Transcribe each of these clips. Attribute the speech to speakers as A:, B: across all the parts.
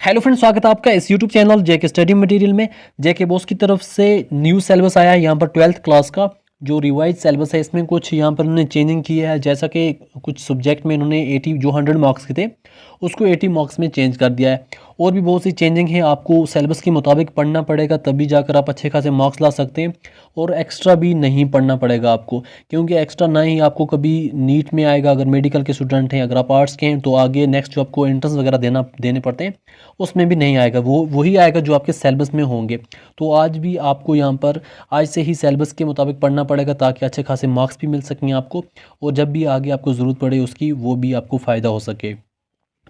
A: Hello friends, स्वागत है आपका इस यूट्यूब चैनल जेके स्टडी मटेरियल में। जेके बॉस की तरफ से न्यू सिलेबस आया है यहाँ पर 12th क्लास का जो रिवाइज सिलेबस है। इसमें कुछ यहाँ पर उन्होंने चेंजिंग की है, जैसा कि कुछ सब्जेक्ट में इन्होंने 80 जो 100 मार्क्स के थे उसको 80 मार्क्स में चेंज कर दिया है। और भी बहुत सी चेंजिंग है, आपको सिलेबस के मुताबिक पढ़ना पड़ेगा तभी जाकर आप अच्छे खासे मार्क्स ला सकते हैं। और एक्स्ट्रा भी नहीं पढ़ना पड़ेगा आपको, क्योंकि एक्स्ट्रा ना ही आपको कभी नीट में आएगा। अगर मेडिकल के स्टूडेंट हैं, अगर आप आर्ट्स के हैं तो आगे नेक्स्ट जो आपको एंट्रेंस वगैरह देने पड़ते हैं उसमें भी नहीं आएगा, वो वही आएगा जो आपके सिलेबस में होंगे। तो आज भी आपको यहाँ पर आज से ही सिलेबस के मुताबिक पढ़ना पड़ेगा ताकि अच्छे खासे मार्क्स भी मिल सकें आपको, और जब भी आगे आपको ज़रूरत पड़े उसकी वो भी आपको फ़ायदा हो सके।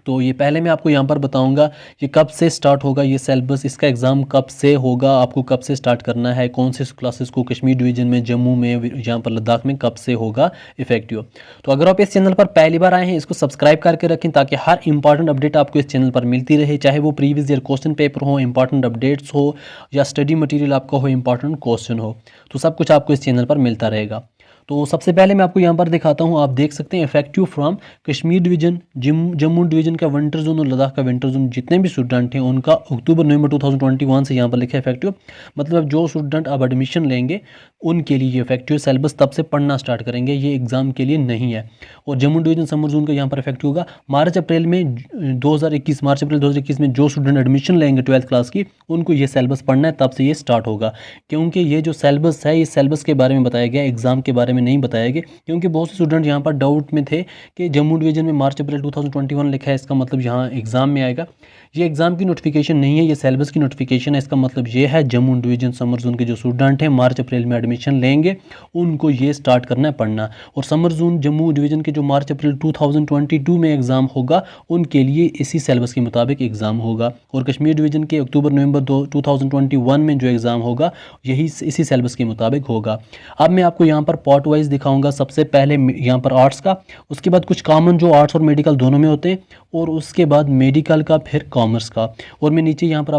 A: तो ये पहले मैं आपको यहाँ पर बताऊंगा कि कब से स्टार्ट होगा ये सिलेबस, इसका एग्ज़ाम कब से होगा, आपको कब से स्टार्ट करना है, कौन से क्लासेस को कश्मीर डिवीज़न में, जम्मू में, यहाँ पर लद्दाख में कब से होगा इफेक्टिव। तो अगर आप इस चैनल पर पहली बार आए हैं इसको सब्सक्राइब करके रखें ताकि हर इंपॉर्टेंट अपडेट आपको इस चैनल पर मिलती रहे, चाहे वो प्रीवियस ईयर क्वेश्चन पेपर हो, इंपॉर्टेंट अपडेट्स हो, या स्टडी मटीरियल आपका हो, इंपॉर्टेंट क्वेश्चन हो, तो सब कुछ आपको इस चैनल पर मिलता रहेगा। तो सबसे पहले मैं आपको यहाँ पर दिखाता हूँ, आप देख सकते हैं effective from Kashmir division, Jammu division का विंटर जोन और लद्दाख का विंटर जोन, जितने भी स्टूडेंट हैं उनका अक्टूबर नवंबर 2021 से यहाँ पर लिखा है इफेक्टिव। मतलब जो स्टूडेंट अब एडमिशन लेंगे उनके लिए ये इफेक्टिव सिलेबस तब से पढ़ना स्टार्ट करेंगे, ये एग्जाम के लिए नहीं है। और जम्मू डिवीजन समर जोन का यहाँ पर इफेक्टिव होगा मार्च अप्रैल में 2021 में जो स्टूडेंट एडमिशन लेंगे 12th क्लास की उनको ये सिलेबस पढ़ना है, तब से ये स्टार्ट होगा। क्योंकि ये जो सिलेबस है, इस सिलेबस के बारे में बताया गया, एग्जाम के बारे में नहीं बताया गया, क्योंकि बहुत से स्टूडेंट यहाँ पर डाउट में थे कि जम्मू डिवीजन में मार्च अप्रैल 2021 लिखा है, इसका मतलब यहाँ एग्जाम में आएगा। ये एग्जाम की नोटिफिकेशन नहीं है, ये सिलेबस की नोटिफिकेशन है। इसका मतलब ये है जम्मू डिवीजन समर जोन के जो स्टूडेंट हैं मार्च अप्रैल में एडमिशन लेंगे उनको ये स्टार्ट करना है पढ़ना। और समर जोन जम्मू डिवीजन के जो मार्च अप्रैल 2022 में एग्ज़ाम होगा उनके लिए इसी सिलेबस के मुताबिक एग्ज़ाम होगा। और कश्मीर डिवीजन के अक्टूबर नवंबर 2021 में जो एग्ज़ाम होगा यही इसी सिलेबस के मुताबिक होगा। अब मैं आपको यहाँ पर पार्ट वाइज दिखाऊंगा। सबसे पहले यहाँ पर आर्ट्स का, उसके बाद कुछ कॉमन जो आर्ट्स और मेडिकल दोनों में होते हैं, और उसके बाद मेडिकल का, फिर कॉमर्स का। और मैं नीचे यहाँ पर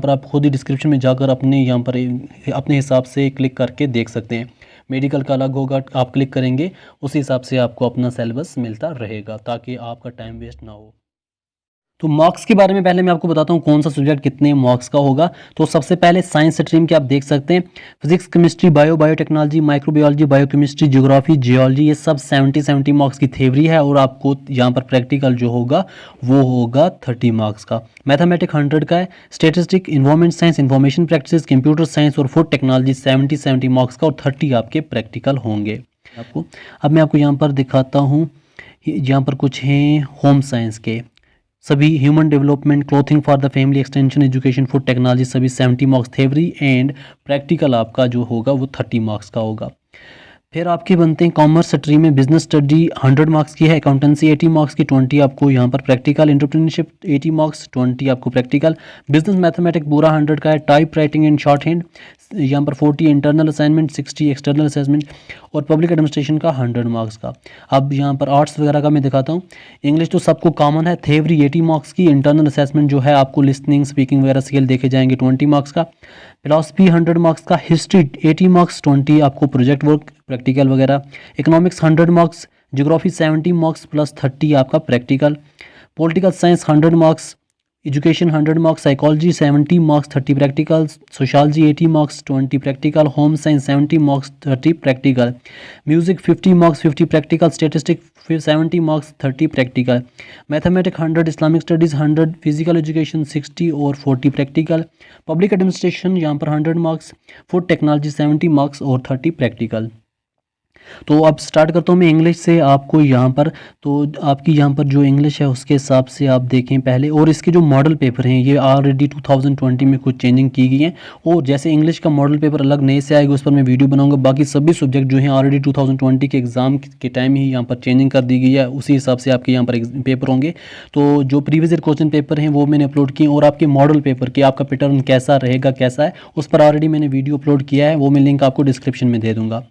A: आप खुद ही डिस्क्रिप्शन में जाकर अपने यहाँ पर अपने हिसाब से क्लिक करके देख सकते हैं। मेडिकल का अलग होगा, आप क्लिक करेंगे उसी हिसाब से आपको अपना सिलेबस मिलता रहेगा ताकि आपका टाइम वेस्ट ना हो। तो मार्क्स के बारे में पहले मैं आपको बताता हूँ कौन सा सब्जेक्ट कितने मार्क्स का होगा। तो सबसे पहले साइंस स्ट्रीम के आप देख सकते हैं physics, chemistry, biotechnology, microbiology, biochemistry, geography, geology, ये सब 70 मार्क्स की थ्योरी है। और आपको यहाँ पर प्रैक्टिकल जो होगा वो होगा 30 मार्क्स का। मैथमेटिक 100 का है। Statistic, environment science, information practice, computer science और फूड टेक्नोलॉजी 70 मार्क्स का, और 30 आपके प्रैक्टिकल होंगे आपको। अब मैं आपको यहाँ पर दिखाता हूँ, यहाँ पर कुछ हैं होम साइंस के सभी, human development, clothing for the family, extension, education, food technology, सभी 70 मार्क्स थ्योरी, एंड प्रैक्टिकल आपका जो होगा वो 30 मार्क्स का होगा। फिर आपके बनते हैं कॉमर्स स्ट्रीम में बिजनेस स्टडी 100 मार्क्स की है, अकाउंटेंसी 80 मार्क्स की, 20 आपको यहाँ पर प्रैक्टिकल, एंटरप्रेन्योरशिप 80 मार्क्स, 20 आपको प्रैक्टिकल, बिजनेस मैथमेटिक्स पूरा 100 का है, typewriting and short hand यहाँ पर 40 इंटरनल असाइनमेंट, 60 एक्सटर्नल असेसमेंट, और पब्लिक एडमिनिस्ट्रेशन का 100 मार्क्स का। अब यहाँ पर आर्ट्स वगैरह का मैं दिखाता हूँ। इंग्लिश तो सबको कॉमन है, थ्योरी 80 मार्क्स की, इंटरनल असेसमेंट जो है आपको लिसनिंग, स्पीकिंग वगैरह स्किल देखे जाएंगे 20 मार्क्स का, फिलॉसफी 100 मार्क्स का, हिस्ट्री 80 मार्क्स, 20 आपको प्रोजेक्ट वर्क, प्रैक्टिकल वगैरह, economics 100 marks, geography 70 marks plus 30 आपका practical, political science 100 marks, education 100 marks, psychology 70 marks, 30 practical, sociology 80 marks, 20 practical, home science 70 marks, 30 practical, music 50 marks, 50 practical, statistic 70 marks, 30 practical, mathematics 100, Islamic studies 100, physical education 60 और 40 practical, public administration यहाँ पर 100 marks, food technology 70 marks और 30 practical. तो अब start करता हूँ मैं English से। आपको यहाँ पर तो आपकी यहाँ पर जो इंग्लिश है उसके हिसाब से आप देखें पहले, और इसके जो मॉडल पेपर हैं ये ऑलरेडी 2020 में कुछ चेंजिंग की गई है, और जैसे इंग्लिश का मॉडल पेपर अलग नए से आएगा उस पर मैं वीडियो बनाऊंगा। बाकी सभी सब्जेक्ट जो हैं ऑलरेडी 2020 के एग्ज़ाम के टाइम ही यहाँ पर चेंजिंग कर दी गई है, उसी हिसाब से आपके यहाँ पर पेपर होंगे। तो जो प्रीवियस ईयर क्वेश्चन पेपर हैं वो मैंने अपलोड किए, और आपके मॉडल पेपर के आपका पैटर्न कैसा रहेगा कैसा है उस पर ऑलरेडी मैंने वीडियो अपलोड किया है, वो मैं लिंक आपको डिस्क्रिप्शन में दे दूँगा।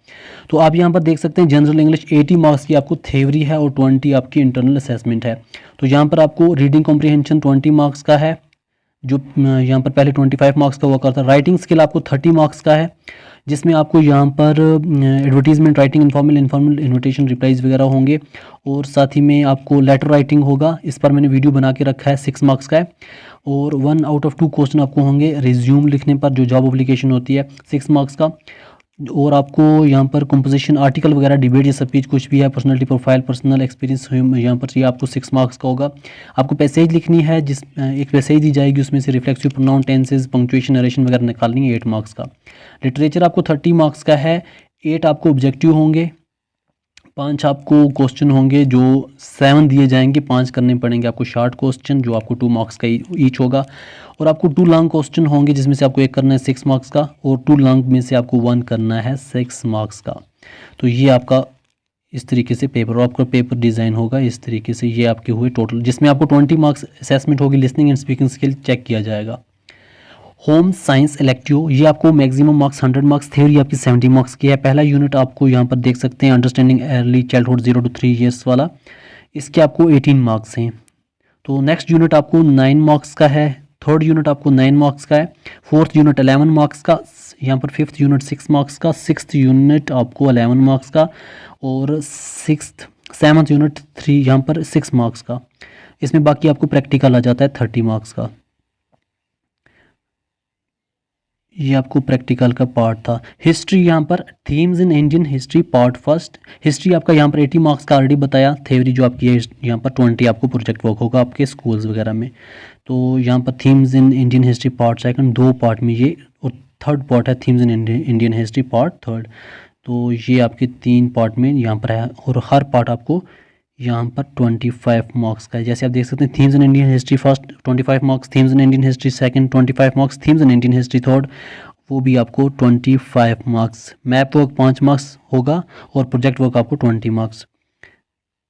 A: तो आप यहाँ पर देख सकते हैं जनरल इंग्लिश 80 मार्क्स की आपको थ्योरी है और 20 आपकी इंटरनल असेसमेंट है। तो यहाँ पर आपको रीडिंग कॉम्प्रिहेंशन 20 मार्क्स का है, जो यहाँ पर पहले 25 मार्क्स का हुआ करता है। राइटिंग स्किल आपको 30 मार्क्स का है, जिसमें आपको यहाँ पर advertisement writing, informal invitation replies वगैरह होंगे, और साथ ही में आपको लेटर राइटिंग होगा। इस पर मैंने वीडियो बना के रखा है, 6 मार्क्स का है। और 1 आउट ऑफ 2 क्वेश्चन आपको होंगे रिज्यूम लिखने पर, जो जॉब एप्लीकेशन होती है, 6 मार्क्स का। और आपको यहाँ पर कंपोजिशन, आर्टिकल वगैरह, डिबेट या स्पीच कुछ भी है, पर्सनालिटी प्रोफाइल, पर्सनल एक्सपीरियंस यहाँ पर ये आपको 6 मार्क्स का होगा। आपको पैसेज लिखनी है, जिस एक पैसेज दी जाएगी, उसमें से reflexive pronoun, tenses, punctuation, narration वगैरह निकालनी है, 8 मार्क्स का। लिटरेचर आपको 30 मार्क्स का है, 8 आपको ऑब्जेक्टिव होंगे, 5 आपको क्वेश्चन होंगे, जो 7 दिए जाएंगे, 5 करने पड़ेंगे आपको शॉर्ट क्वेश्चन, जो आपको 2 मार्क्स का ईच होगा। और आपको 2 लॉन्ग क्वेश्चन होंगे, जिसमें से आपको एक करना है 6 मार्क्स का, और 2 लॉन्ग में से आपको 1 करना है 6 मार्क्स का। तो ये आपका इस तरीके से पेपर, और आपका पेपर डिज़ाइन होगा इस तरीके से। ये आपके हुए टोटल, जिसमें आपको 20 मार्क्स असेसमेंट होगी, listening and speaking skill check किया जाएगा। होम साइंस इलेक्टिव, ये आपको मैक्सिमम मार्क्स 100 मार्क्स, थ्योरी आपकी 70 मार्क्स की है। पहला यूनिट आपको यहाँ पर देख सकते हैं, understanding early childhood 0 to 3 years वाला, इसके आपको 18 मार्क्स हैं। तो नेक्स्ट यूनिट आपको 9 मार्क्स का है, थर्ड यूनिट आपको 9 मार्क्स का है, फोर्थ यूनिट 11 मार्क्स का, यहाँ पर फिफ्थ यूनिट 6 मार्क्स का, सिक्स्थ यूनिट आपको 11 मार्क्स का, और सेवन्थ यूनिट 3 यहाँ पर 6 मार्क्स का। इसमें बाकी आपको प्रैक्टिकल आ जाता है 30 मार्क्स का। ये आपको प्रैक्टिकल का पार्ट था। हिस्ट्री यहाँ पर themes in Indian history part first, history आपका यहाँ पर 80 मार्क्स का ऑलरेडी बताया। थ्योरी जो आपकी है यहाँ पर 20 आपको प्रोजेक्ट वर्क होगा आपके स्कूल्स वगैरह में। तो यहाँ पर themes in Indian history part second, 2 part में ये, और थर्ड पार्ट है themes in Indian history part third. तो ये आपके 3 पार्ट में यहाँ पर है, और हर पार्ट आपको यहाँ पर 25 मार्क्स का है। जैसे आप देख सकते हैं, themes in Indian history first 25 marks, themes in Indian history second 25 marks, themes in Indian history third, वो भी आपको 25 मार्क्स। मैप वर्क 5 मार्क्स होगा, और प्रोजेक्ट वर्क आपको 20 मार्क्स।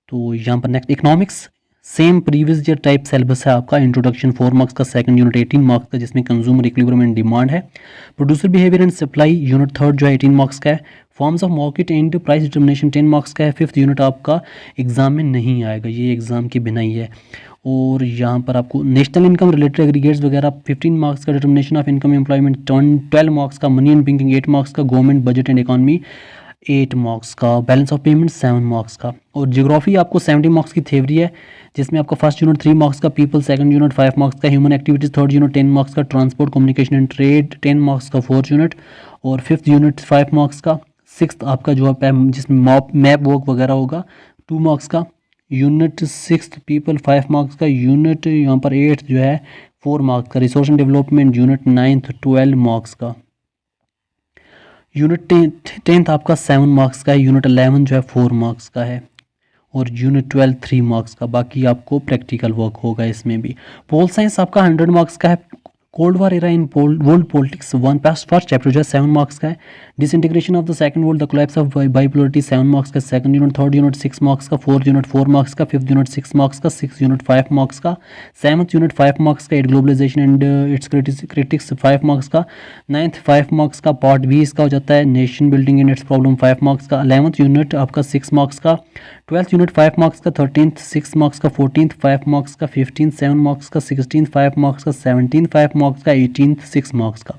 A: तो यहाँ पर next economics, same previous year type syllabus है आपका। इंट्रोडक्शन 4 मार्क्स का, सेकंड यूनिट 18 मार्क्स का, जिसमें कंज्यूमर इक्विलिब्रियम एंड डिमांड है। Producer behaviour and supply unit third जो है 18 मार्क्स का है। Forms of market and price determination 10 marks का है। फिफ्थ यूनिट आपका एग्जाम में नहीं आएगा, ये एग्जाम के बिना ही है। और यहाँ पर आपको नेशनल इनकम रिलेटेड एग्रीगेट्स वगैरह 15 मार्क्स का, determination of income employment 12 marks का, मनी एंड बैंकिंग 8 मार्क्स का, government budget and economy 8 marks का, बैलेंस ऑफ पेमेंट 7 मार्क्स का। और ज्योग्राफी आपको 70 मार्क्स की थ्योरी है, जिसमें आपका फर्स्ट यूनिट 3 मार्क्स का, पीपल सेकंड यूनिट 5 मार्क्स का, human activities third unit 10 marks का, transport communication and trade 10 marks का फोर्थ यूनिट, और फिफ्थ यूनिट 5 मार्क्स का। सिक्स्थ आपका जो है जिसमें मैप वर्क वगैरह होगा 2 मार्क्स का। यूनिट 6 पीपल 5 मार्क्स का। यूनिट यहाँ पर 8 जो है 4 मार्क्स का। Resource and development unit 9 12 marks का। यूनिट 10 आपका 7 मार्क्स का है। यूनिट 11 जो है 4 मार्क्स का है, और यूनिट 12 3 मार्क्स का। बाकी आपको प्रैक्टिकल वर्क होगा इसमें भी। पोल साइंस आपका 100 मार्क्स का है। Cold war era in world politics first chapter जो है 7 मार्क्स का है। Disintegration of the second world, the collapse of bipolarity 7 marks का second unit. Third unit 6 marks का। फोर्थ यूनिट 4 मार्क्स का। फिफ्थ यूनिट 6 मार्क्स का। सिक्स यूनिट 5 मार्क्स का। Seventh unit 5 marks का। Eight globalisation and its critics 5 marks का। Ninth 5 marks का। Part B इसका हो जाता है nation building and it's problem 5 marks का। 11th यूनिट आपका 6 मार्क्स का। 12th यूनिट 5 मार्क्स का। 13th 6 मार्क्स का। 14th 5 मार्क्स का। 15th 7 मार्क्स का। 16th 5 मार्क्स का। 17th 5 मार्क्स का। 18th 6 मार्क्स का।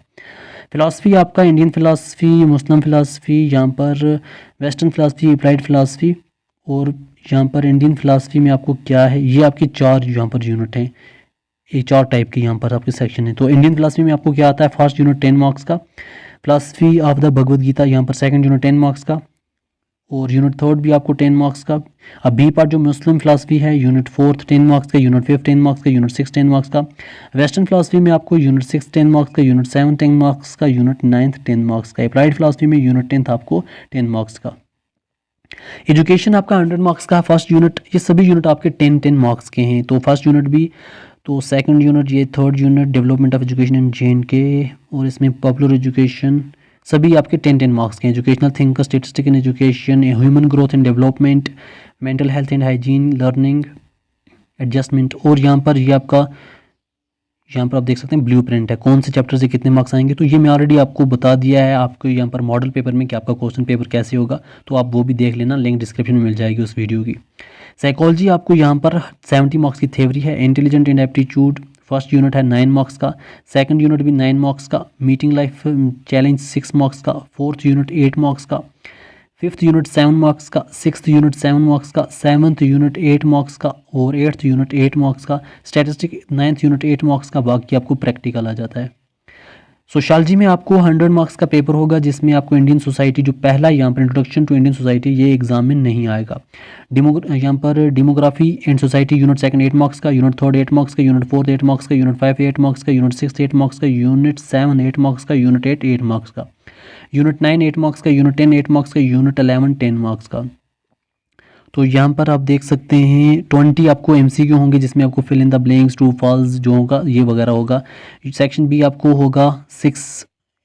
A: फिलासफी आपका इंडियन फिलासफी, मुस्लिम फिलासफी, यहाँ पर वेस्टर्न फिलासफी, अप्लाइड फिलासफी, और यहाँ पर इंडियन फिलासफी में आपको क्या है, ये आपकी 4 यहाँ पर यूनिट हैं। ये 4 टाइप की यहाँ पर आपके सेक्शन है। तो इंडियन फिलासफी में आपको क्या आता है, फर्स्ट यूनिट 10 मार्क्स का। Philosophy of the Bhagavad Gita यहाँ पर सेकंड यूनिट 10 मार्क्स का, और यूनिट थर्ड भी आपको 10 मार्क्स का। अब बी पार्ट जो मुस्लिम फिलासफी है, यूनिट फोर्थ 10 मार्क्स का, यूनिट फिफ्थ 10 मार्क्स का, यूनिट 6 10 मार्क्स का। वेस्टर्न फिलासफी में आपको यूनिट 6 10 मार्क्स का, यूनिट 7 10 मार्क्स का, यूनिट 9 10 मार्क्स का। अप्लाइड फिलासफी में यूनिट 10 आपको 10 मार्क्स का। एजुकेशन आपका 100 मार्क्स का फर्स्ट यूनिट। ये सभी यूनिट आपके 10 मार्क्स के हैं। तो फर्स्ट यूनिट भी, तो सेकंड यूनिट ये, third unit development of education in JNK, और इसमें पॉपुलर एजुकेशन सभी आपके 10 मार्क्स के हैं। Educational think, statistic in education, human growth and development, mental health and hygiene, learning adjustment. और यहाँ पर ये आपका, यहाँ पर आप देख सकते हैं ब्लूप्रिंट है, कौन से चैप्टर से कितने मार्क्स आएंगे। तो ये मैं ऑलरेडी आपको बता दिया है आपको यहाँ पर मॉडल पेपर में कि आपका क्वेश्चन पेपर कैसे होगा, तो आप वो भी देख लेना, लिंक डिस्क्रिप्शन में मिल जाएगी उस वीडियो की। साइकोलॉजी आपको यहाँ पर 70 मार्क्स की थ्योरी है। Intelligent and aptitude first unit है 9 मार्क्स का, सेकंड यूनिट भी 9 मार्क्स का, मीटिंग लाइफ चैलेंज 6 मार्क्स का, फोर्थ यूनिट 8 मार्क्स का, फिफ्थ यूनिट 7 मार्क्स का, सिक्स्थ यूनिट 7 मार्क्स का, सेवन्थ यूनिट 8 मार्क्स का और एट्थ यूनिट 8 मार्क्स का, स्टैटिस्टिक 9th यूनिट 8 मार्क्स का, बाकी आपको प्रैक्टिकल आ जाता है। सोशियोलॉजी में आपको 100 मार्क्स का पेपर होगा, जिसमें आपको इंडियन सोसाइटी जो पहला यहाँ पर इंट्रोडक्शन टू इंडियन सोसाइटी, ये एग्जाम में नहीं आएगा। यहाँ पर demography and society unit second 8 marks का, यूनिट थर्ड 8 मार्क्स का, यूनिट फोर्थ 8 मार्क्स का, यूनिट 5 8 मार्क्स का, यूनिट 6 8 मार्क्स का, यूनिट 7 8 मार्क्स का, यूनिट 8 8 मार्क्स का, यूनिट 9 8 मार्क्स का, यूनिट 10 8 मार्क्स का, यूनिट 11 10 मार्क्स का। तो यहाँ पर आप देख सकते हैं 20 आपको MCQ होंगे, जिसमें आपको fill in the blanks, true false जो होगा ये वगैरह होगा। सेक्शन बी आपको होगा 6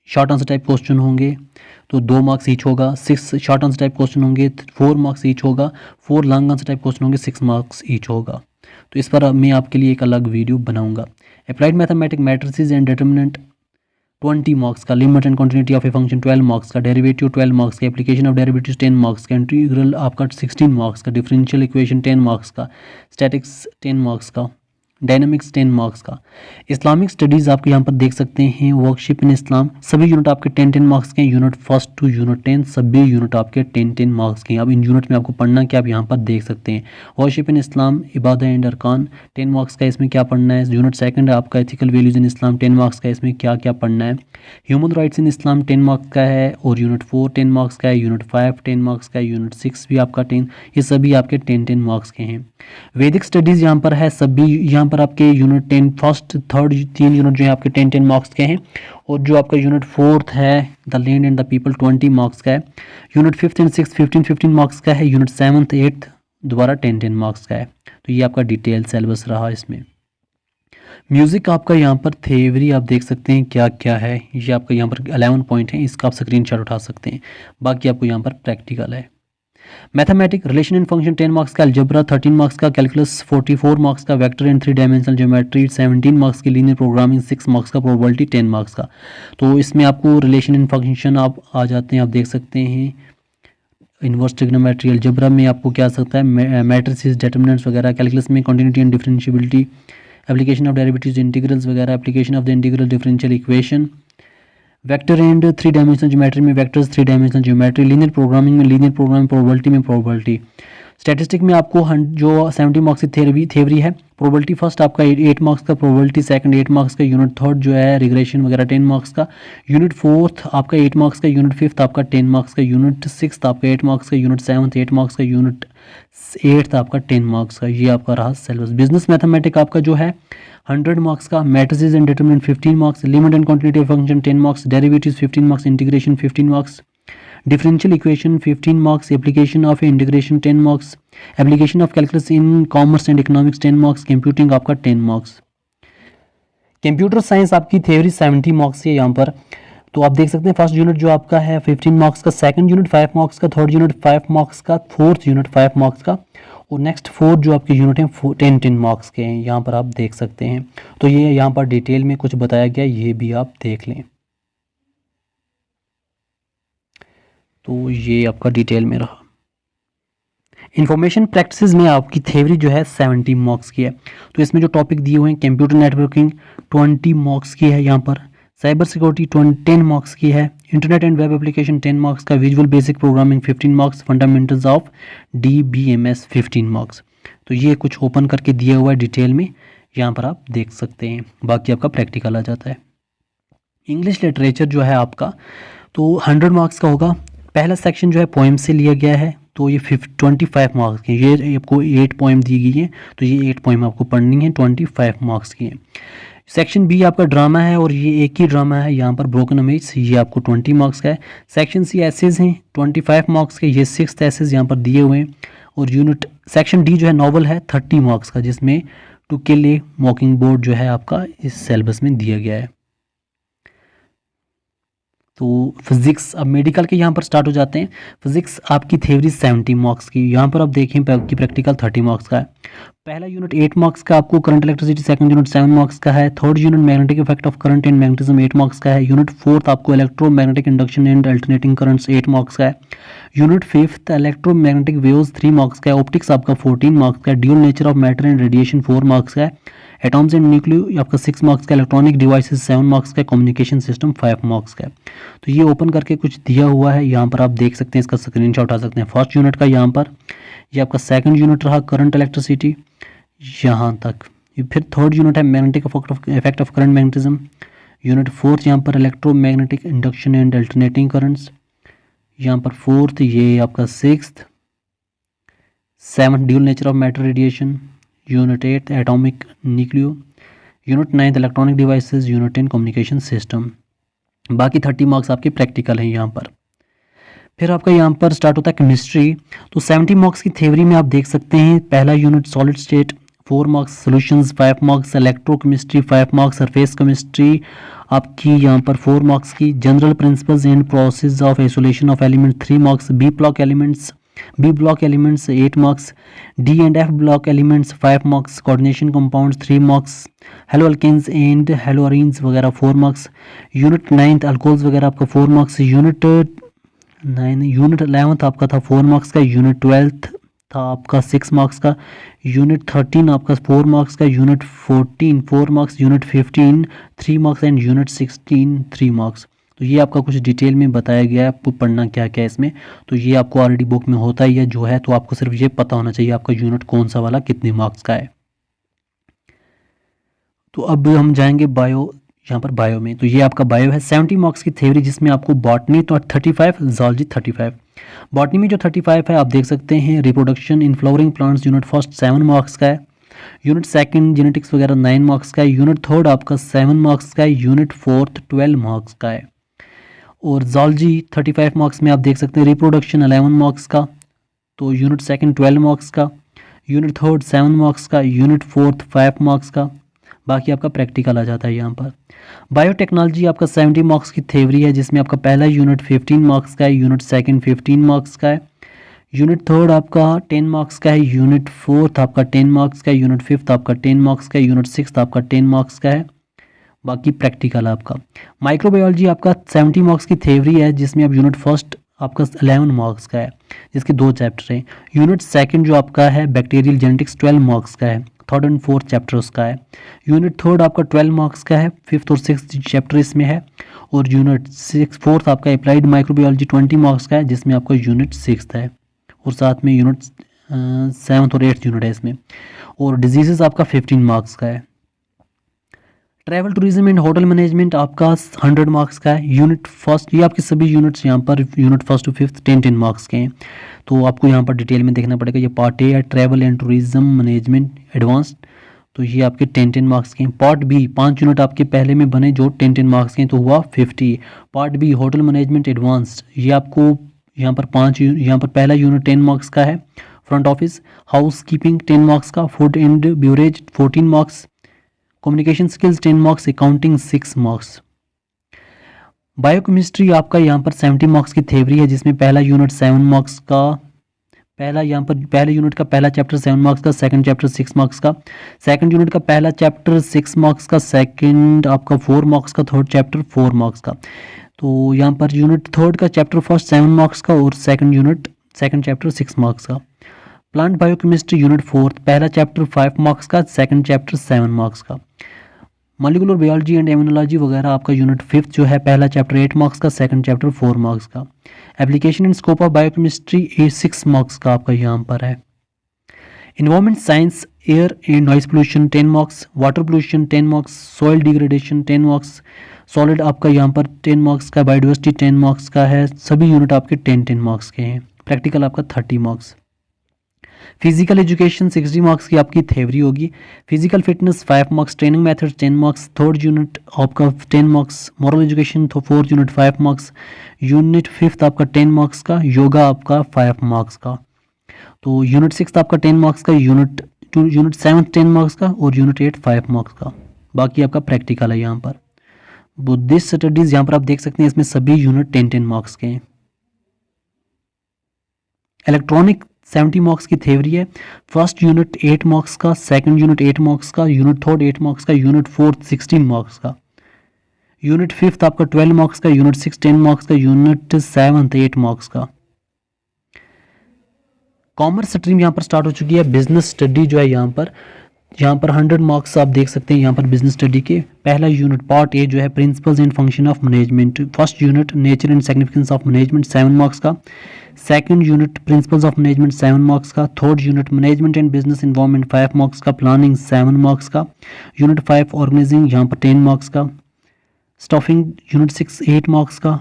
A: शॉर्ट आंसर टाइप क्वेश्चन होंगे, तो 2 मार्क्स ईच होगा। 6 शॉर्ट आंसर टाइप क्वेश्चन होंगे, 4 मार्क्स ईच होगा। 4 लॉन्ग आंसर टाइप क्वेश्चन होंगे, 6 मार्क्स ईच होगा। तो इस पर मैं आपके लिए एक अलग वीडियो बनाऊंगा। Applied mathematic matrices and determinant 20 marks का, limit and continuity of a function 12 marks का, डेरिवेटिव 12 मार्क्स का, एप्लीकेशन ऑफ डेरिवेटिव्स 10 मार्क्स का, इंटीग्रल आपका 16 मार्क्स का, डिफरेंशियल इक्वेशन 10 मार्क्स का, स्टैटिक्स 10 मार्क्स का, डायनामिक्स 10 मार्क्स का। इस्लामिक स्टडीज़ आपको यहाँ पर देख सकते हैं, वर्कशिप इन इस्लाम, सभी यूनिट आपके 10 मार्क्स के हैं। यूनिट 1 to यूनिट 10 सभी यूनिट आपके 10 मार्क्स के हैं। अब इन यूनिट में आपको पढ़ना क्या आप यहाँ पर देख सकते हैं। वर्कशिप इन इस्लाम, इबादत एंड अरकान 10 मार्क्स का, इसमें क्या पढ़ना है। यूनिट सेकंड है आपका एथिकल वैल्यूज़ इन इस्लाम 10 मार्क्स का, इसमें क्या क्या पढ़ना है। ह्यूमन राइट्स इन इस्लाम 10 मार्क्स का है और यूनिट 4 10 मार्क्स का है, यूनिट 5 10 मार्क्स का है, यूनिट 6 भी आपका 10, ये सभी आपके 10 मार्क्स के हैं। वैदिक स्टडीज़ यहाँ पर है, सभी यहाँ पर आपके यूनिट 10 फर्स्ट थर्ड 3 यूनिट जो है आपके 10 मार्क्स के हैं। और जो आपका यूनिट 4th है the land and the people 20 marks का है। Unit 5th and 6th 15 marks का है। यूनिट 7th 8th दोबारा 10 मार्क्स का है। तो ये आपका डिटेल सिलेबस रहा इसमें। म्यूज़िक आपका यहाँ पर थ्योरी आप देख सकते हैं क्या क्या है, ये आपका यहाँ पर 11 पॉइंट है, इसका आप स्क्रीनशॉट उठा सकते हैं। बाकी आपको यहाँ पर प्रैक्टिकल है। Mathematic relation and function 10 marks का, अलजेब्रा 13 मार्क्स का, कैलकुलस 44 मार्क्स का, vector and 3 dimensional geometry 17 marks की, लीनियर प्रोग्रामिंग 6 मार्क्स का, प्रोबेबिलिटी 10 मार्क्स का। तो इसमें आपको रिलेशन एंड फंक्शन आप आ जाते हैं, आप देख सकते हैं। इनवर्स ट्रिग्नोमेट्री, अलजेब्रा में आपको क्या आ सकता है, मैट्रिसेस, डिटरमिनेंट्स वगैरह। कैलकुलस में continuity and differentiability, application of derivatives, integrals वगैरह, application of the integral differential equation. Vector and 3 dimensional geometry में vectors, 3 dimensional geometry. Linear programming में लीनियर प्रोग्रामिंग, प्रोबेबिलिटी में प्रोबेबिलिटी। स्टैटिस्टिक में आपको जो 70 मार्क्स की थ्योरी है। प्रोबेबिलिटी फर्स्ट आपका 8 मार्क्स का, प्रोबेबिलिटी सेकंड 8 मार्क्स का, यूनिट थर्ड जो है रिग्रेशन वगैरह 10 मार्क्स का, यूनिट 4th आपका 8 मार्क्स का, यूनिट 5th आपका 10 मार्क्स का, यूनिट 6th आपका 8 मार्क्स का, यूनिट 7th 8 मार्क्स का, यूनिट 8th आपका 10 मार्क्स का। ये आपका रहा सिलेबस। बिजनेस मैथमेटिक आपका जो है 100 मार्क्स का, matrices and determinant 15 marks, limit and continuity of function 10 marks, derivatives 15 marks, integration 15 marks, differential equation 15 marks, application of integration 10 marks, application of calculus in commerce and economics 10 marks, computing आपका 10 marks. Computer science आपकी theory 70 marks की है यहाँ पर। तो आप देख सकते हैं फर्स्ट यूनिट जो आपका है 15 मार्क्स का, सेकंड यूनिट 5 मार्क्स का, थर्ड यूनिट 5 मार्क्स का, फोर्थ यूनिट 5 मार्क्स का और नेक्स्ट 4 जो आपके यूनिट हैं 10 मार्क्स के हैं। यहाँ पर आप देख सकते हैं। तो ये यहाँ पर डिटेल में कुछ बताया गया, ये भी आप देख लें। तो ये आपका डिटेल में रहा। इंफॉर्मेशन प्रैक्टिसेस में आपकी थ्योरी जो है 70 मार्क्स की है। तो इसमें जो टॉपिक दिए हुए हैं, कंप्यूटर नेटवर्किंग 20 मार्क्स की है यहाँ पर, साइबर सिक्योरिटी 10 मार्क्स की है, internet and web application 10 marks का, visual basic programming 15 marks, fundamentals of DBMS 15 marks. तो ये कुछ ओपन करके दिया हुआ है डिटेल में, यहाँ पर आप देख सकते हैं। बाकी आपका प्रैक्टिकल आ जाता है। इंग्लिश लिटरेचर जो है आपका तो 100 मार्क्स का होगा। पहला सेक्शन जो है पोएम से लिया गया है, तो ये 25 मार्क्स के। ये आपको 8 पोएम दी गई है, तो ये 8 पोएम आपको पढ़नी है, 25 मार्क्स की है। सेक्शन बी आपका ड्रामा है और ये एक ही ड्रामा है यहाँ पर, ब्रोकन इमेज, ये आपको 20 मार्क्स का है। सेक्शन सी एसेज हैं 25 मार्क्स के, ये 6th एसेज यहाँ पर दिए हुए हैं। और यूनिट सेक्शन डी जो है नॉवल है 30 मार्क्स का, जिसमें टू किल ए मॉकिंग बर्ड जो है आपका इस सिलेबस में दिया गया है। तो फिजिक्स, अब मेडिकल के यहाँ पर स्टार्ट हो जाते हैं। फिजिक्स आपकी थ्योरी 70 मार्क्स की, यहाँ पर आप देखें कि प्रैक्टिकल 30 मार्क्स का है। पहला यूनिट 8 मार्क्स का आपको current electricity, second unit 7 marks का है, third unit magnetic effect of current and magnetism 8 marks का है, यूनिट 4th आपको electromagnetic induction and alternating currents 8 marks का है, unit 5th electromagnetic waves 3 marks का है, ऑप्टिक्स आपका 14 मार्क्स का है, dual nature of matter and radiation 4 marks का है, एटॉम्स एंड न्यूक्लियो आपका 6 मार्क्स का, इलेक्ट्रॉनिक डिवाइसेस 7 मार्क्स का, कम्युनिकेशन सिस्टम 5 मार्क्स का है। तो ये ओपन करके कुछ दिया हुआ है, यहाँ पर आप देख सकते हैं, इसका स्क्रीनशॉट उठा सकते हैं। फर्स्ट यूनिट का यहाँ पर ये आपका सेकंड यूनिट रहा करंट इलेक्ट्रिसिटी यहाँ तक। फिर थर्ड यूनिट है magnetic effect of current magnetism. Unit fourth यहाँ पर electromagnetic induction and alternating currents. यहाँ पर फोर्थ ये आपका sixth. Seventh dual nature of matter radiation. Unit 8 atomic nucleo. Unit 9 electronic devices. Unit 10 communication system. बाकी 30 marks आपके practical हैं यहाँ पर। फिर आपका यहाँ पर स्टार्ट होता है केमिस्ट्री। तो 70 मार्क्स की थ्योरी में आप देख सकते हैं, पहला unit solid state 4 marks, solutions 5 marks, electrochemistry 5 marks, surface chemistry आपकी यहाँ पर 4 मार्क्स की, general principles and process of isolation of element 3 marks, b block elements 8 marks, d and f block elements 5 marks, coordination compounds 3 marks, haloalkanes and haloarenes वगैरह 4 marks, unit 9 alcohols वगैरह आपका 4 marks, unit 11 आपका था 4 marks का, unit 12 था आपका 6 marks का, unit 13 आपका 4 मार्क्स का, unit 14 4 marks, unit 15 3 marks and unit 16 3 marks. तो ये आपका कुछ डिटेल में बताया गया है, आपको पढ़ना क्या क्या है इसमें। तो ये आपको ऑलरेडी बुक में होता ही है जो है, तो आपको सिर्फ ये पता होना चाहिए आपका यूनिट कौन सा वाला कितने मार्क्स का है। तो अब हम जाएंगे बायो, यहाँ पर बायो में। तो ये आपका बायो है 70 मार्क्स की थ्योरी, जिसमें आपको बॉटनी तो 35, जूलॉजी 35। बॉटनी में जो 35 है आप देख सकते हैं, reproduction in flowering plants unit first 7 marks का है, यूनिट सेकंड जेनेटिक्स वगैरह 9 मार्क्स का है, यूनिट थर्ड आपका 7 मार्क्स का है, यूनिट फोर्थ 12 मार्क्स का है। और जूलॉजी 35 मार्क्स में आप देख सकते हैं, रिप्रोडक्शन 11 मार्क्स का, तो यूनिट सेकंड 12 मार्क्स का, यूनिट थर्ड 7 मार्क्स का, यूनिट फोर्थ 5 मार्क्स का। बाकी आपका प्रैक्टिकल आ जाता है यहाँ पर। बायोटेक्नोलॉजी आपका 70 मार्क्स की थ्योरी है, जिसमें आपका पहला यूनिट 15 मार्क्स का है, यूनिट सेकंड 15 मार्क्स का है, यूनिट थर्ड आपका 10 मार्क्स का है, यूनिट फोर्थ आपका 10 मार्क्स का है, यूनिट फिफ्थ आपका 10 मार्क्स का है, यूनिट सिक्स्थ आपका 10 मार्क्स का है। बाकी प्रैक्टिकल आपका। माइक्रोबायोलॉजी आपका 70 मार्क्स की थ्योरी है, जिसमें आप यूनिट फर्स्ट आपका 11 मार्क्स का है, जिसके 2 चैप्टर हैं। यूनिट सेकंड जो आपका है बैक्टीरियल जेनेटिक्स 12 मार्क्स का है, थर्ड एंड फोर्थ चैप्टर उसका है। यूनिट थर्ड आपका 12 मार्क्स का है, फिफ्थ और सिक्स्थ चैप्टर इसमें है। और यूनिट फोर्थ आपका अप्लाइड माइक्रोबायोलॉजी 20 मार्क्स का है, जिसमें आपका यूनिट सिक्स्थ है, और साथ में यूनिट 7th और 8th यूनिट है इसमें। और डिजीजेस आपका 15 मार्क्स का है। Travel tourism and hotel management आपका 100 मार्क्स का है। यूनिट फर्स्ट, ये आपके सभी यूनिट्स यहाँ पर unit first to fifth 10 marks के हैं, तो आपको यहाँ पर डिटेल में देखना पड़ेगा। ये पार्ट ए है travel and tourism management advanced, तो ये आपके 10 मार्क्स के हैं। पार्ट बी 5 यूनिट आपके पहले में बने जो 10 मार्क्स के हैं, तो हुआ 50। Part b hotel management advanced, ये आपको यहाँ पर यहाँ पर पहला यूनिट 10 मार्क्स का है। Front office housekeeping 10 marks का, food and beverage 14 marks, communication skills 10 marks, accounting 6 marks. Biochemistry आपका यहाँ पर 70 मार्क्स की थ्योरी है, जिसमें पहला यूनिट 7 मार्क्स का, पहले यूनिट का पहला चैप्टर 7 मार्क्स का, सेकंड चैप्टर 6 मार्क्स का, सेकंड यूनिट का पहला चैप्टर 6 मार्क्स का, सेकंड आपका 4 मार्क्स का, थर्ड चैप्टर 4 मार्क्स का। तो यहाँ पर यूनिट थर्ड का चैप्टर फर्स्ट 7 मार्क्स का, और सेकंड चैप्टर 6 मार्क्स का। प्लांट बायोकेमिस्ट्री यूनिट फोर्थ, पहला चैप्टर 5 मार्क्स का, सेकंड चैप्टर 7 मार्क्स का। मॉलिक्यूलर बायोलॉजी एंड इम्यूनोलॉजी वगैरह आपका यूनिट फिफ्थ जो है, पहला चैप्टर 8 मार्क्स का, सेकंड चैप्टर 4 मार्क्स का। Application and scope of biochemistry 6 marks का आपका यहाँ पर है। Environment science air and noise pollution 10 marks, water pollution 10 marks, soil degradation 10 marks, solid आपका यहाँ पर 10 मार्क्स का, बायोडाइवर्सिटी 10 मार्क्स का है। सभी यूनिट आपके 10 मार्क्स के हैं। प्रैक्टिकल आपका 30 मार्क्स। फिजिकल एजुकेशन 60 मार्क्स की आपकी थ्योरी होगी। Physical fitness 5 marks, training methods 10 marks, third unit आपका 10 मार्क्स, मॉरल एजुकेशन तो fourth unit 5 marks, unit fifth आपका 10 मार्क्स का, योगा आपका 5 मार्क्स का। तो यूनिट सिक्स आपका 10 मार्क्स का, यूनिट सेवन्थ 10 मार्क्स का, और यूनिट 8 5 मार्क्स का। बाकी आपका प्रैक्टिकल है यहाँ पर। बुद्धिस्ट स्टडीज यहाँ पर आप देख सकते हैं, इसमें सभी यूनिट 10 मार्क्स के हैं। इलेक्ट्रॉनिक 70 मार्क्स की थ्योरी है। फर्स्ट यूनिट 8 मार्क्स का, सेकंड यूनिट 8 मार्क्स का, यूनिट थर्ड 8 मार्क्स का, यूनिट फोर्थ 16 मार्क्स का, यूनिट फिफ्थ आपका 12 मार्क्स का, यूनिट 6 10 मार्क्स का, यूनिट सेवन्थ 8 मार्क्स का। कॉमर्स स्ट्रीम यहाँ पर स्टार्ट हो चुकी है। बिजनेस स्टडी जो है यहाँ पर यहाँ पर 100 मार्क्स आप देख सकते हैं यहाँ पर बिजनेस स्टडी के। पहला यूनिट पार्ट ए जो है principles and function of management, first unit nature and significance of management 7 marks का, second unit principles of management 7 marks का, third unit management and business environment 5 marks का, planning 7 marks का, unit 5 organising यहाँ पर 10 marks का, staffing unit 6 8 marks का,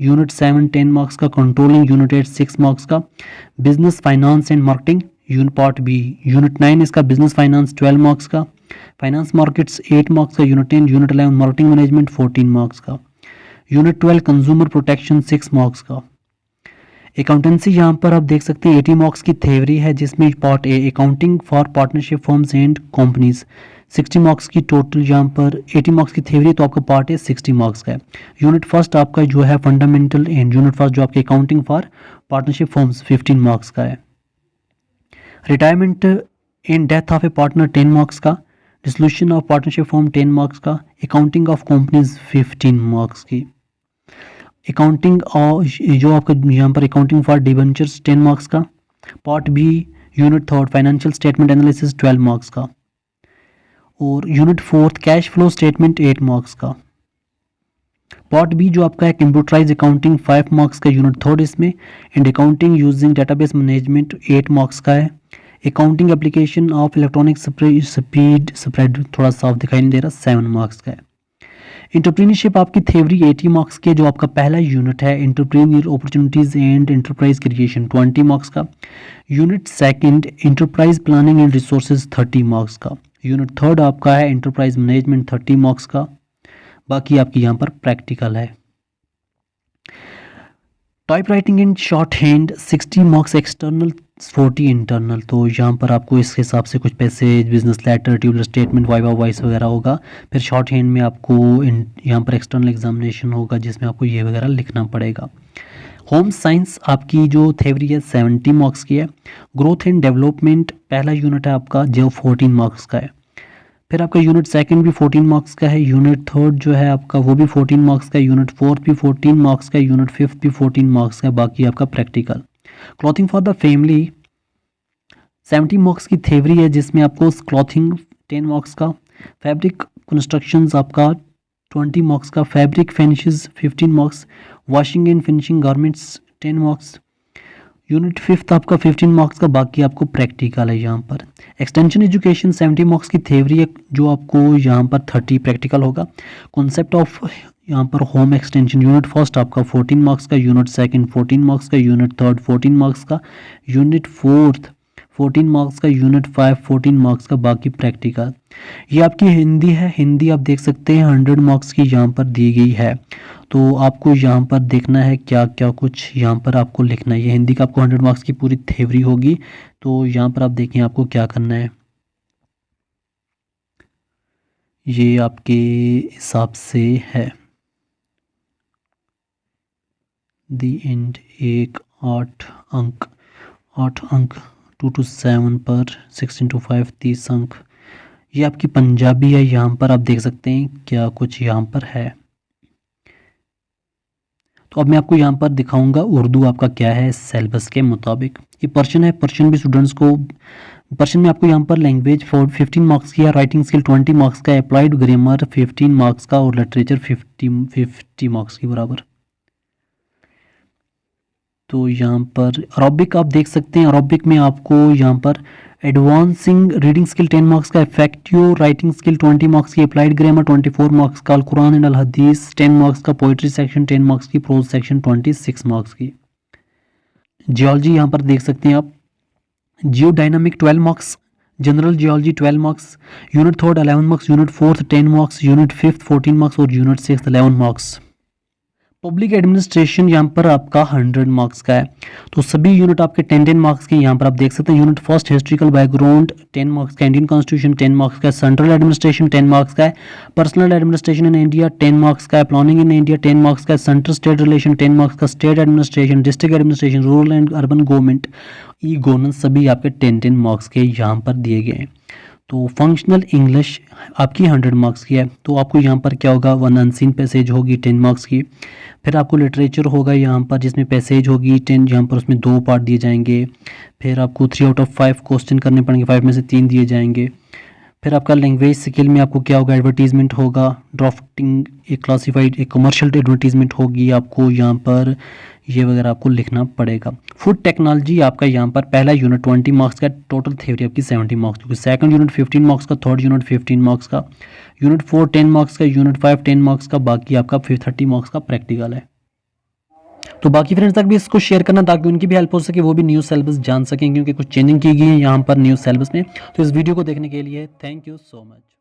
A: unit 7 10 marks का, controlling unit 8 6 marks का, business finance and marketing unit part B unit 9 इसका बिजनेस फाइनेंस 12 मार्क्स का, फाइनेंस मार्केट्स 8 मार्क्स का, unit 10 unit 11 marketing management 14 marks का, यूनिट 12 कंज्यूमर प्रोटेक्शन 6 मार्क्स का। Accountancy यहाँ पर आप देख सकते हैं 80 मार्क्स की थ्योरी है जिसमें part A accounting for partnership firms and companies 60 marks की टोटल, यहाँ पर 80 मार्क्स की थ्योरी तो आपका पार्ट ए 60 मार्क्स का है। यूनिट फर्स्ट आपका जो है फंडामेंटल एंड यूनिट फर्स्ट जो आपके accounting for partnership firms 15 marks का है। Retirement and death of a partner 10 marks का, dissolution of partnership firm 10 marks का, अकाउंटिंग ऑफ कंपनीज 15 मार्क्स की, अकाउंटिंग और जो आपका यहाँ पर अकाउंटिंग फॉर डिबेंचर्स 10 मार्क्स का, part B unit third financial statement analysis 12 marks का, और unit fourth cash flow statement 8 marks का, पार्ट बी जो आपका है कंप्यूटराइज अकाउंटिंग 5 मार्क्स का यूनिट थर्ड इसमें, and accounting using database management 8 marks का है, accounting application of electronic speed spread थोड़ा साफ दिखाई नहीं दे रहा 7 मार्क्स का है। एंटरप्रेन्योरशिप आपकी थ्योरी 80 मार्क्स के जो आपका पहला यूनिट है entrepreneur opportunities and enterprise creation 20 marks का, unit second enterprise planning and resources 30 marks का, यूनिट थर्ड आपका है एंटरप्राइज मैनेजमेंट 30 मार्क्स का, बाकी आपकी यहाँ पर प्रैक्टिकल है। Typewriting and shorthand 60 marks external 40 internal, तो यहाँ पर आपको इस हिसाब से कुछ passage business letter tabular statement viva voce वगैरह होगा। फिर शॉर्ट हैंड में आपको यहाँ पर एक्सटर्नल एग्जामिनेशन होगा जिसमें आपको ये वगैरह लिखना पड़ेगा। होम साइंस आपकी जो थ्योरी है 70 मार्क्स की है। ग्रोथ एंड डेवलपमेंट पहला यूनिट है आपका जो 14 मार्क्स का है। फिर आपका यूनिट सेकंड भी 14 मार्क्स का है, यूनिट थर्ड जो है आपका वो भी 14 मार्क्स का है, यूनिट फोर्थ भी 14 मार्क्स का है, यूनिट फिफ्थ भी 14 मार्क्स का है, बाकी आपका practical. Clothing for the family 70 marks की थ्योरी है जिसमें आपको क्लॉथिंग 10 मार्क्स का, फैब्रिक कंस्ट्रक्शंस आपका 20 मार्क्स का, fabric finishes 15 marks, washing and finishing garments 10 marks, unit fifth आपका 15 मार्क्स का, बाकी आपको प्रैक्टिकल है। यहाँ पर एक्सटेंशन एजुकेशन 70 मार्क्स की थ्योरी है जो आपको यहाँ पर 30 प्रैक्टिकल होगा। कॉन्सेप्ट ऑफ यहाँ पर होम एक्सटेंशन यूनिट फर्स्ट आपका 14 मार्क्स का, यूनिट सेकंड 14 मार्क्स का, यूनिट थर्ड 14 मार्क्स का, यूनिट फोर्थ 14 मार्क्स का, यूनिट 5 14 मार्क्स का, बाकी प्रैक्टिकल। ये आपकी हिंदी है, हिंदी आप देख सकते हैं 100 मार्क्स की यहाँ पर दी गई है, तो आपको यहाँ पर देखना है क्या क्या कुछ यहाँ पर आपको लिखना है। ये हिंदी का आपको 100 मार्क्स की पूरी थ्योरी होगी, तो यहाँ पर आप देखें आपको क्या करना है। ये आपके हिसाब से है दी एंड एक 8 अंक 2 to 7 पर 16 to 5 30 अंक। ये आपकी पंजाबी है, यहाँ पर आप देख सकते हैं क्या कुछ यहाँ पर है। तो अब मैं आपको यहाँ पर दिखाऊंगा उर्दू आपका क्या है सिलेबस के मुताबिक। ये पर्शियन है, पर्शियन भी स्टूडेंट्स को, पर्शियन में आपको यहाँ पर लैंग्वेज 15 मार्क्स की है, राइटिंग स्किल 20 मार्क्स का, अप्लाइड ग्रामर 15 मार्क्स का, और लिटरेचर 50 मार्क्स के बराबर। तो यहाँ पर अरबिक आप देख सकते हैं, अरबिक में आपको यहाँ पर एडवांसिंग रीडिंग स्किल 10 मार्क्स का, इफेक्टिव राइटिंग स्किल 20 मार्क्स की, अप्लाइड ग्रामर 24 मार्क्स का, Al Quran and Al Hadith 10 marks का, पोइट्री सेक्शन 10 मार्क्स की, प्रोज सेक्शन 26 मार्क्स की। जियोलॉजी यहाँ पर देख सकते हैं आप, geodynamic 12 marks, general geology 12 marks, unit third 11 marks, unit fourth 10 marks, unit fifth 14 marks, और unit six 11 marks. Public administration यहाँ पर आपका 100 मार्क्स का है, तो सभी यूनिट आपके 10 मार्क्स के यहाँ पर आप देख सकते हैं। Unit first historical background 10 marks का, इंडियन कॉन्स्टिट्यूशन 10 मार्क्स का, सेंट्रल एडमिनिस्ट्रेशन 10 मार्क्स का है, personal administration in India 10 marks का है, प्लानिंग इन इंडिया 10 मार्क्स का, सेंट्रल स्टेट रिलेशन 10 मार्क्स का, state administration, district administration, rural and urban government, e governance सभी आपके 10 मार्क्स के यहाँ पर दिए गए हैं। तो फंक्शनल इंग्लिश आपकी 100 मार्क्स की है, तो आपको यहाँ पर क्या होगा, वन अनसीन पैसेज होगी 10 मार्क्स की। फिर आपको लिटरेचर होगा यहाँ पर जिसमें पैसेज होगी 10, यहाँ पर उसमें 2 पार्ट दिए जाएंगे। फिर आपको 3 out of 5 क्वेश्चन करने पड़ेंगे, 5 में से 3 दिए जाएंगे। फिर आपका लैंग्वेज स्किल में आपको क्या होगा, एडवर्टीजमेंट होगा, ड्राफ्टिंग एक क्लासिफाइड एक कमर्शियल एडवर्टीजमेंट होगी, आपको यहाँ पर ये वगैरह आपको लिखना पड़ेगा। फूड टेक्नोलॉजी आपका यहाँ पर पहला यूनिट 20 मार्क्स का, टोटल थ्योरी आपकी 70 मार्क्स की, सेकंड यूनिट 15 मार्क्स का, थर्ड यूनिट 15 मार्क्स का, यूनिट 4 10 मार्क्स का, यूनिट 5 10 मार्क्स का, बाकी आपका 30 मार्क्स का प्रैक्टिकल है। तो बाकी फ्रेंड्स तक भी इसको शेयर करना ताकि उनकी भी हेल्प हो सके, वो भी न्यू सिलेबस जान सकें, क्योंकि कुछ चेंजिंग की गई है यहाँ पर न्यू सिलेबस में। तो इस वीडियो को देखने के लिए थैंक यू सो मच।